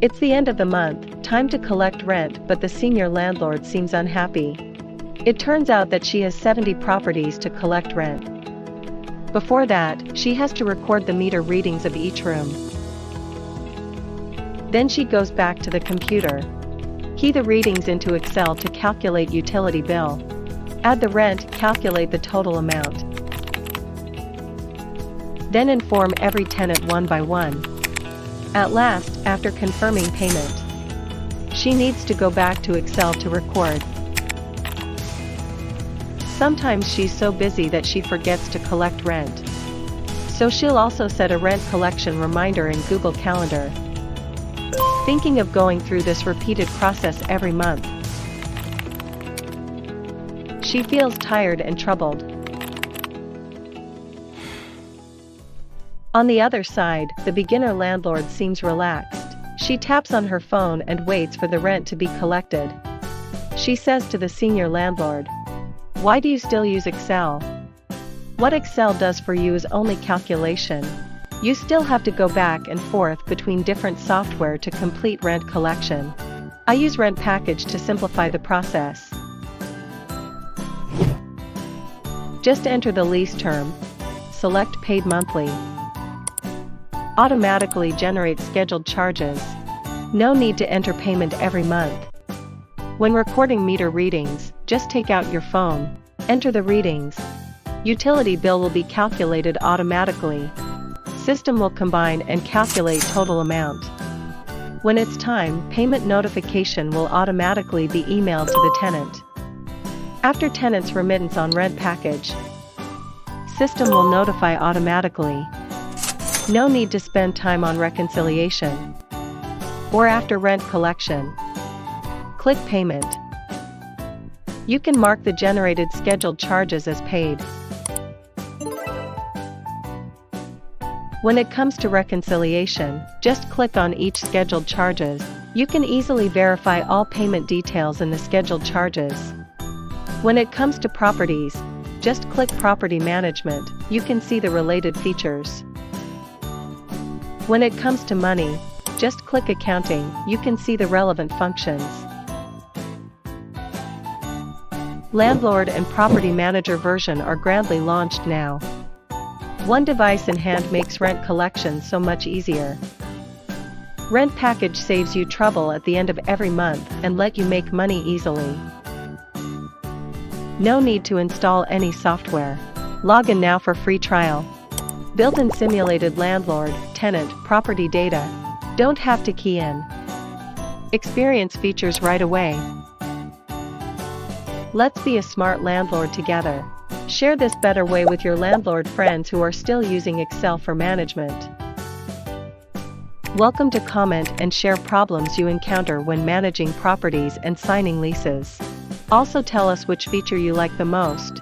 It's the end of the month, time to collect rent, but the senior landlord seems unhappy. It turns out that she has 70 properties to collect rent. Before that, she has to record the meter readings of each room. Then she goes back to the computer. Key the readings into Excel to calculate utility bill. Add the rent, calculate the total amount. Then inform every tenant one by one. At last, after confirming payment, she needs to go back to Excel to record. Sometimes she's so busy that she forgets to collect rent. So she'll also set a rent collection reminder in Google Calendar. Thinking of going through this repeated process every month. She feels tired and troubled. On the other side, the beginner landlord seems relaxed. She taps on her phone and waits for the rent to be collected. She says to the senior landlord, "Why do you still use Excel? What Excel does for you is only calculation. You still have to go back and forth between different software to complete rent collection. I use Rent Package to simplify the process. Just enter the lease term. Select Paid Monthly. Automatically generate scheduled charges. No need to enter payment every month. When recording meter readings, just take out your phone. Enter the readings. Utility bill will be calculated automatically. System will combine and calculate total amount. When it's time, payment notification will automatically be emailed to the tenant. After tenant's remittance on rent package, system will notify automatically. No need to spend time on reconciliation. Or after rent collection, click payment. You can mark the generated scheduled charges as paid. When it comes to reconciliation, just click on each scheduled charges. You can easily verify all payment details in the scheduled charges. When it comes to properties, just click Property Management. You can see the related features. When it comes to money, just click Accounting. You can see the relevant functions. Landlord and Property Manager version are grandly launched now. One device in hand makes rent collection so much easier. Rent Package saves you trouble at the end of every month and let you make money easily. No need to install any software. Log in now for free trial. Built-in simulated landlord, tenant, property data. Don't have to key in. Experience features right away. Let's be a smart landlord together. Share this better way with your landlord friends who are still using Excel for management. Welcome to comment and share problems you encounter when managing properties and signing leases. Also tell us which feature you like the most.